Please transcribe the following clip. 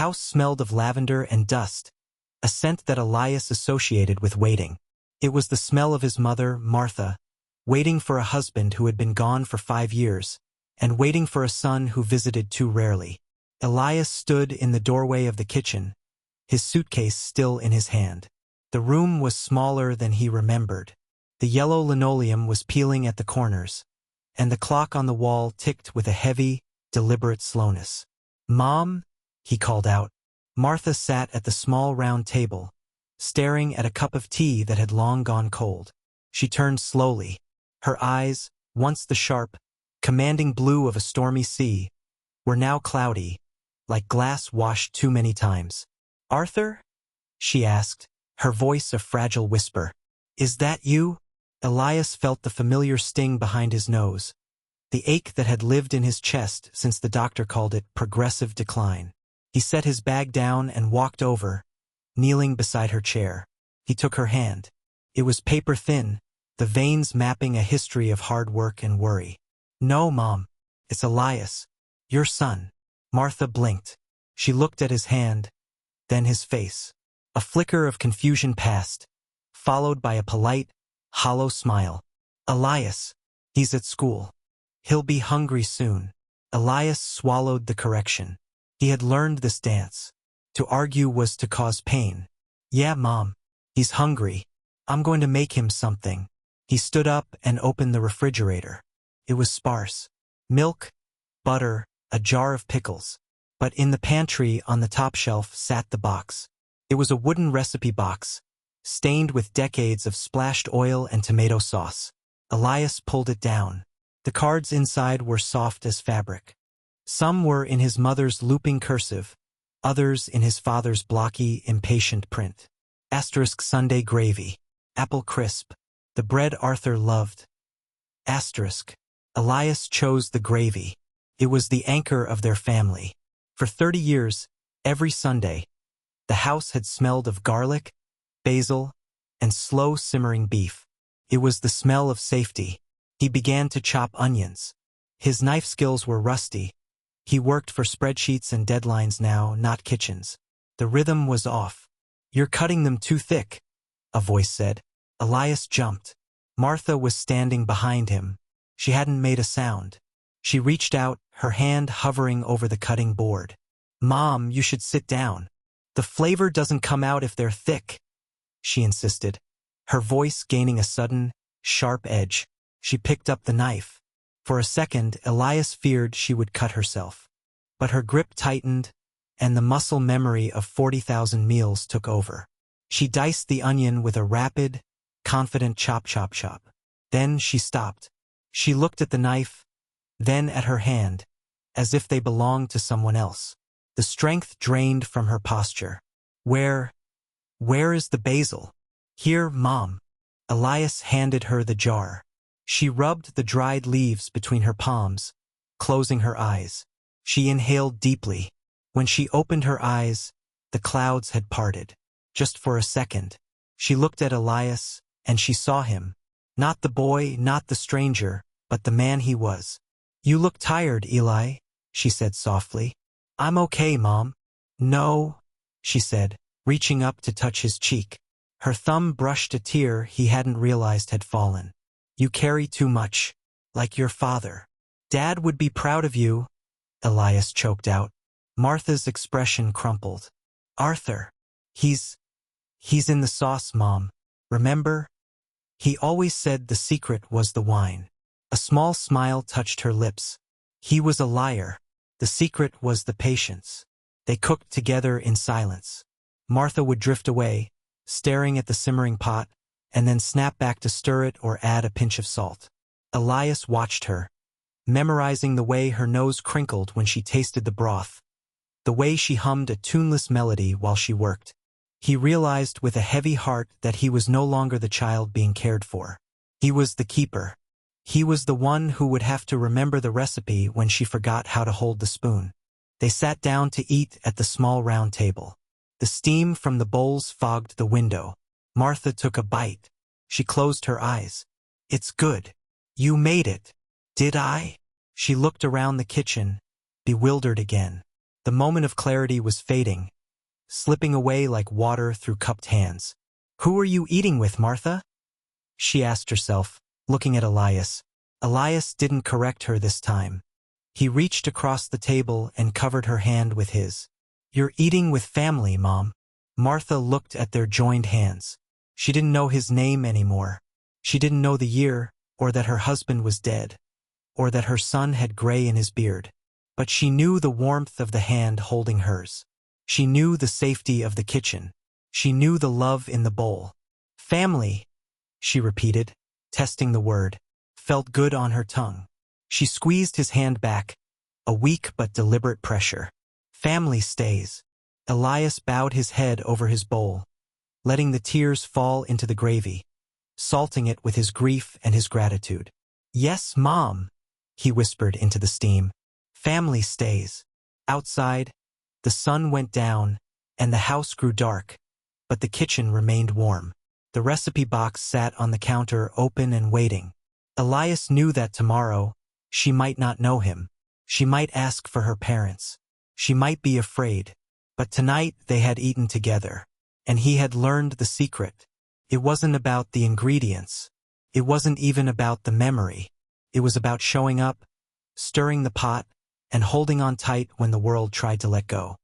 house smelled of lavender and dust, a scent that Elias associated with waiting. It was the smell of his mother, Martha, waiting for a husband who had been gone for 5 years, and waiting for a son who visited too rarely. Elias stood in the doorway of the kitchen, his suitcase still in his hand. The room was smaller than he remembered. The yellow linoleum was peeling at the corners, and the clock on the wall ticked with a heavy, deliberate slowness. "Mom?" he called out. Martha sat at the small round table, staring at a cup of tea that had long gone cold. She turned slowly. Her eyes, once the sharp, commanding blue of a stormy sea, were now cloudy, like glass washed too many times. "Arthur?" she asked, her voice a fragile whisper. "Is that you?" Elias felt the familiar sting behind his nose, the ache that had lived in his chest since the doctor called it progressive decline. He set his bag down and walked over, kneeling beside her chair. He took her hand. It was paper-thin, the veins mapping a history of hard work and worry. "No, Mom. It's Elias. Your son." Martha blinked. She looked at his hand, then his face. A flicker of confusion passed, followed by a polite, hollow smile. "Elias. He's at school. He'll be hungry soon." Elias swallowed the correction. He had learned this dance. To argue was to cause pain. "Yeah, Mom. He's hungry. I'm going to make him something." He stood up and opened the refrigerator. It was sparse. Milk, butter, a jar of pickles. But in the pantry on the top shelf sat the box. It was a wooden recipe box, stained with decades of splashed oil and tomato sauce. Elias pulled it down. The cards inside were soft as fabric. Some were in his mother's looping cursive, others in his father's blocky, impatient print. Asterisk Sunday gravy. Apple crisp. The bread Arthur loved. Asterisk. Elias chose the gravy. It was the anchor of their family. For 30 years, every Sunday, the house had smelled of garlic, basil, and slow simmering beef. It was the smell of safety. He began to chop onions. His knife skills were rusty. He worked for spreadsheets and deadlines now, not kitchens. The rhythm was off. "You're cutting them too thick," a voice said. Elias jumped. Martha was standing behind him. She hadn't made a sound. She reached out, her hand hovering over the cutting board. "Mom, you should sit down. The flavor doesn't come out if they're thick," she insisted, her voice gaining a sudden, sharp edge. She picked up the knife. For a second, Elias feared she would cut herself. But her grip tightened, and the muscle memory of 40,000 meals took over. She diced the onion with a rapid, confident chop chop chop. Then she stopped. She looked at the knife, then at her hand, as if they belonged to someone else. The strength drained from her posture. Where is the basil?" "Here, Mom." Elias handed her the jar. She rubbed the dried leaves between her palms, closing her eyes. She inhaled deeply. When she opened her eyes, the clouds had parted. Just for a second, she looked at Elias, and she saw him. Not the boy, not the stranger, but the man he was. "You look tired, Eli," she said softly. "I'm okay, Mom." "No," she said, reaching up to touch his cheek. Her thumb brushed a tear he hadn't realized had fallen. "You carry too much, like your father." "Dad would be proud of you," Elias choked out. Martha's expression crumpled. "Arthur. He's in the sauce, Mom. Remember? He always said the secret was the wine." A small smile touched her lips. He was a liar. The secret was the patience. They cooked together in silence. Martha would drift away, staring at the simmering pot, and then snap back to stir it or add a pinch of salt. Elias watched her, memorizing the way her nose crinkled when she tasted the broth, the way she hummed a tuneless melody while she worked. He realized with a heavy heart that he was no longer the child being cared for. He was the keeper. He was the one who would have to remember the recipe when she forgot how to hold the spoon. They sat down to eat at the small round table. The steam from the bowls fogged the window. Martha took a bite. She closed her eyes. "It's good. You made it." "Did I?" She looked around the kitchen, bewildered again. The moment of clarity was fading, slipping away like water through cupped hands. "Who are you eating with, Martha?" she asked herself, looking at Elias. Elias didn't correct her this time. He reached across the table and covered her hand with his. "You're eating with family, Mom." Martha looked at their joined hands. She didn't know his name anymore. She didn't know the year, or that her husband was dead, or that her son had gray in his beard. But she knew the warmth of the hand holding hers. She knew the safety of the kitchen. She knew the love in the bowl. "Family," she repeated, testing the word. Felt good on her tongue. She squeezed his hand back, a weak but deliberate pressure. "Family stays." Elias bowed his head over his bowl, letting the tears fall into the gravy, salting it with his grief and his gratitude. "Yes, Mom," he whispered into the steam. "Family stays." Outside, the sun went down and the house grew dark, but the kitchen remained warm. The recipe box sat on the counter open and waiting. Elias knew that tomorrow, she might not know him. She might ask for her parents. She might be afraid. But tonight they had eaten together, and he had learned the secret. It wasn't about the ingredients. It wasn't even about the memory. It was about showing up, stirring the pot, and holding on tight when the world tried to let go.